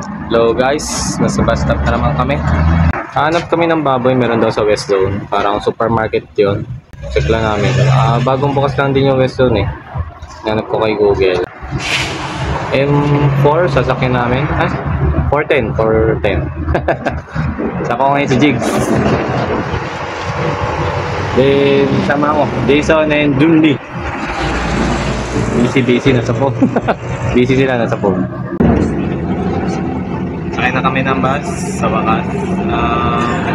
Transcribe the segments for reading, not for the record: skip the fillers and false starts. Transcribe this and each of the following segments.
Hello guys, nasa bus stop na naman kami. Hanap kami ng baboy, meron daw sa West Zone. Parang supermarket yon. Check lang namin. Bagong bukas lang din yung West Zone eh. Hanap ko kay Google. M4, sasakyan namin. 410, 410. Saka ko ngayon si Jigs. Then, sama ko. Jason and Junli. Busy nasa phone. Busy sila nasa phone. Sakay na kami ng bus sa wakas.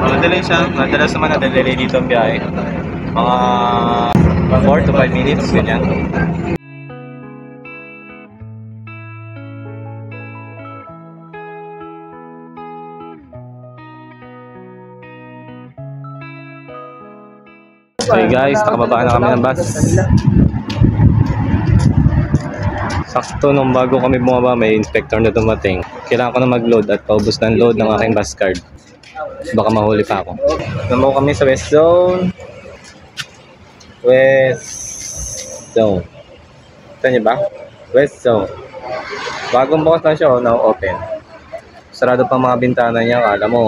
Madali siya. Madalas naman nadali dito ang biyahe. Mga 4 to 5 minutes, ganyan. Okay guys, nakababa na kami ng bus. Sakto nung bago kami bumaba, may inspector na dumating. Kailangan ko na mag-load at paubos ng load ng aking bus card. Baka mahuli pa ako. Namo kami sa West Zone. West Zone. Ito niyo ba? West Zone. Bagong bukas na siya, now open. Sarado pa mga bintana niya. Alam mo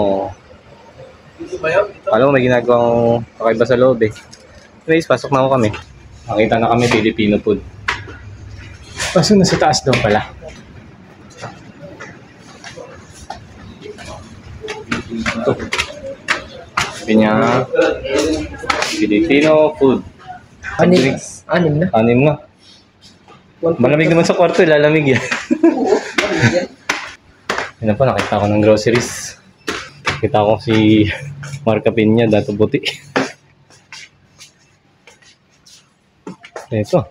may ginagawang kakaiba sa loob eh. Anyways, pasok na ako kami. Nakita na kami Filipino food. Pasok na sa taas daw pala. Ito. Sabi niya, Filipino food. Anim na. Malamig naman sa kwarto, lalamig yan. Yan po, nakita ko ng groceries. Nakita ko si Marca Pinya, dato buti. Ito.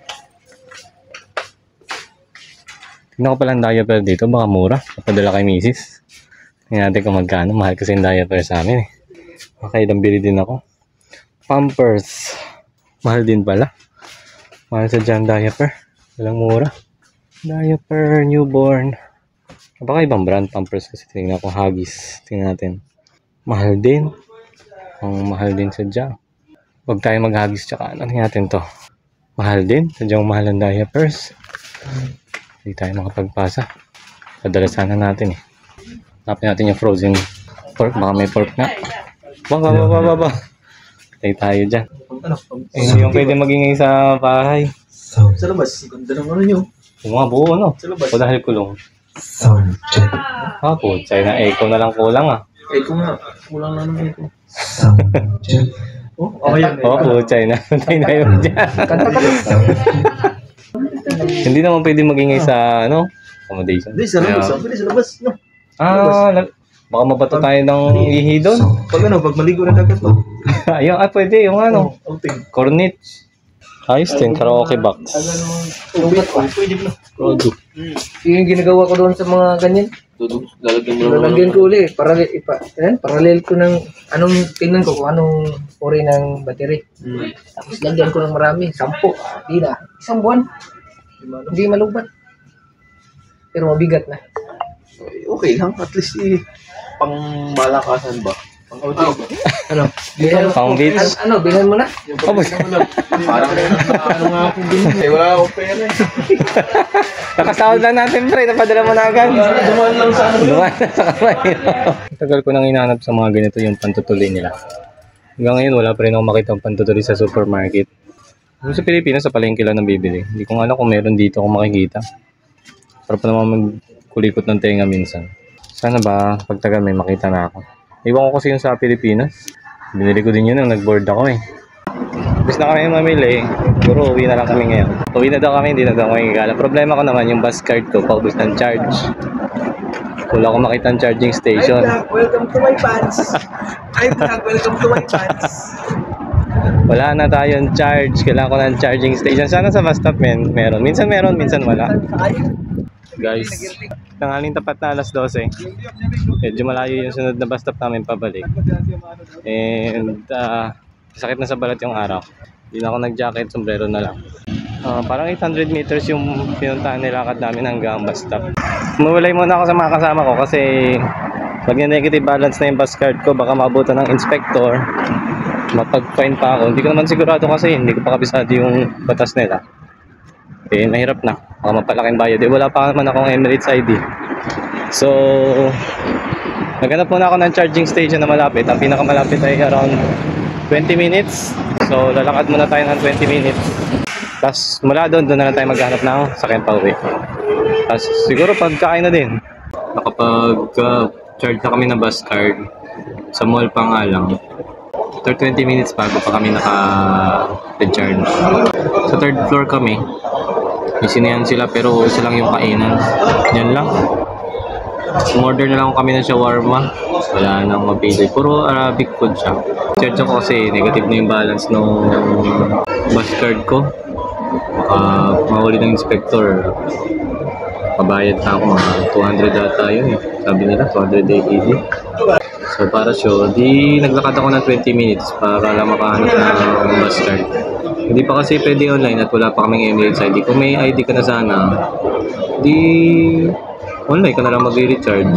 Tignan ko palang diaper dito, baka mura. Napadala kay misis. Tingnan natin kung magkano. Mahal kasi yung diaper sa amin eh. Okay, bili din ako. Pampers. Mahal din pala. Mahal sa dyan diaper. Walang mura. Diaper, newborn. Baka ibang brand Pampers kasi tingnan ko. Huggies. Tingnan natin. Mahal din. Ang mahal din sa dyan. Huwag tayo mag-Huggies tsaka ano natin to. Mahal din. Sadyang mahal ang diapers. Hindi tayo makapagpasa. Padala sana natin eh. Hanapin natin yung frozen pork. Baka may pork na. Baba. Patay tayo dyan. Yung pwede magingay sa bahay. Sa labas. Ganda ng ano nyo. Yung mga buo ano. Sa labas. O dahil kulong. Sound check. Po. China echo na lang kulang ah. Echo nga. Kulang na ng echo. Sound check. Yun. Po. China. Patay na yun dyan. Hindi naman pwede magingay sa ano, accommodation. Hindi, sa labas. Pwede sa labas. No. Baka mabato tayo ng ihi doon. Pag maligo na dagat to. Ayun, pwede yung ano. Outing. Cornet. Ayos din, karaoke box. Pwede na. Yung ginagawa ko doon sa mga ganyan. Lalagyan ko ulit. Parallel ko ng anong tingnan ko kung anong uri ng battery. Tapos lagyan ko ng marami. 10. Hindi na. Isang buwan. Hindi malubat. Pero mabigat na. Okay lang. At least pang malakasan ba? Pang outing ba? Ano? Pang beach. Bilhan mo na? Parang ano nga akong bilhin. Wala akong pera eh. Nakasahod lang natin pre, napadala mo na agad. Dumaan lang sa ano. Dumaan na sa kamay. Tagal ko nang hinanap sa mga ganito yung pantutuloy nila. Hanggang ngayon wala pa rin ako makita ang pantutuloy sa supermarket. Kung sa Pilipinas sa palengke lang bibili. Hindi ko alam kung meron dito akong makikita. Para pa naman magkulikot ng tenga minsan. Sana ba pagtagal may makita na ako. Iwan ko kasi yung sa Pilipinas. Binili ko din yun nung nag-board ako eh. Bis na kami mamili, siguro uwi na lang kami ngayon. Uwi na daw kami, hindi na daw kami gala. Problema ko naman yung bus card ko, paubos ng charge. Wala akong makita ang charging station. Welcome to my pants. Welcome to my pants. Wala na tayong charge, kailangan ko ng charging station. Sana sa bus stop meron. Minsan meron, minsan wala. Guys, tanghaling tapat na alas 12. Medyo malayo yung sunod na bus stop namin pabalik. And sakit na sa balat yung araw. Hindi na ako nag-jacket, sombrero na lang. Parang 800 meters yung pinuntahan nilakad namin hanggang bus stop. Mawalay muna ako sa mga kasama ko kasi pag negative balance na yung bus card ko, baka maabutan ng inspector. Mapag-fine pa ako. Hindi ko naman sigurado kasi hindi ko pa kabisado yung batas nila. Mahirap na. Baka mapalaking bayad. Wala pa naman akong Emirates ID. So, naghanap muna ako ng charging station na malapit. Ang pinakamalapit ay around 20 minutes. So, lalakad muna tayo ng 20 minutes. Tapos, mula doon na lang tayo maghanap ng sakyan pa uwi. Tapos, siguro pagkain na din. Nakapag-charge na kami ng bus card. Sa mall pa nga lang. After 20 minutes bago pa kami naka-recharge. Sa third floor kami. May sinayan sila pero isa lang yung kainan. Yan lang. Umorder na lang kami ng shawarma. Wala nang mapili. Puro Arabic food siya. Charge ako kasi negative na yung balance ng bus card ko. Baka mahuli ng inspector. Pabayad na ako mga 200 data yun eh. Sabi nila 200 AED. So para sure, di naglakad ako ng 20 minutes para lang makahanap ng bus card. Hindi pa kasi pwede online at wala pa kaming Emirates ID. Kung may ID ka na sana, di online ka na lang mag-recharge.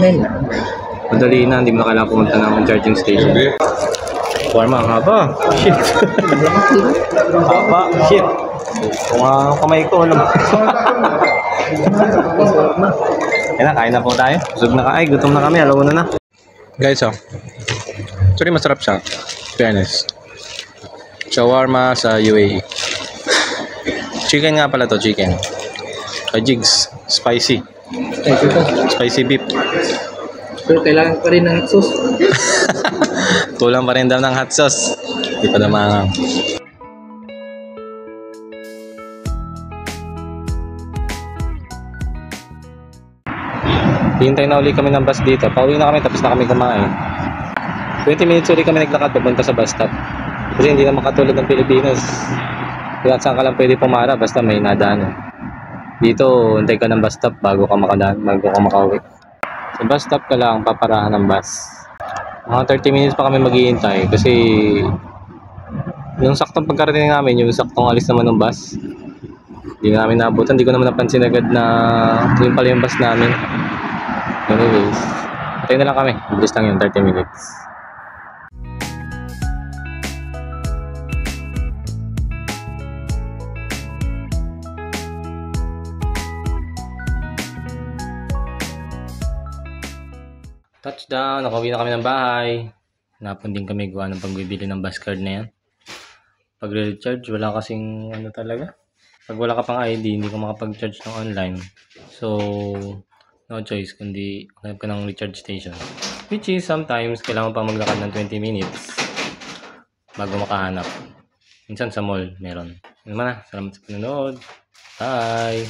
Madali na, hindi mo na kailangan pumunta ng charging station. Warma, ang haba. Shit. Haba, shit. Kung kamay ko, alam mo. Yan na, kain na po tayo. Busog na ka. Ay, gutom na kami. Alam mo na. Guys, actually masarap siya. Fairness. Shawarma sa UAE. Chicken nga pala to, chicken. Jigs, spicy. Spicy beef. Pero kailangan pa rin ng sauce. Kulang pa rin daw ng hot sauce. Hindi pa naman. Hintay na uli kami ng bus dito. Pauwi na kami tapos na kami kumain. 20 minutes uli kami naglakad papunta sa bus stop. Kasi hindi naman katulad ng Pilipinas. Kaya saan ka lang pwede pumara basta may nadaan. Dito, hintay ka ng bus stop bago ka makauwi. Sa bus stop ka lang paparahan ng bus. Mga 30 minutes pa kami maghihintay kasi yung saktong pagkarating namin, yung saktong alis naman ng bus. Hindi namin naabutan. Hindi ko naman napansin agad na yun pala yung bus namin. Anyways, patay na lang kami. Bilis lang yun, 30 minutes. Touchdown! Nakauwi na kami ng bahay. Napon din kami gawa ng pagbibili ng bus card na yan. Pag recharge, wala kasing ano talaga. Pag wala ka pang ID, hindi ka makapag-charge ng online. So, no choice kundi hanap ka ng recharge station. Which is sometimes kailangan pa maglakad ng 20 minutes bago makahanap. Minsan sa mall meron. Yun naman na. Salamat sa panonood. Bye!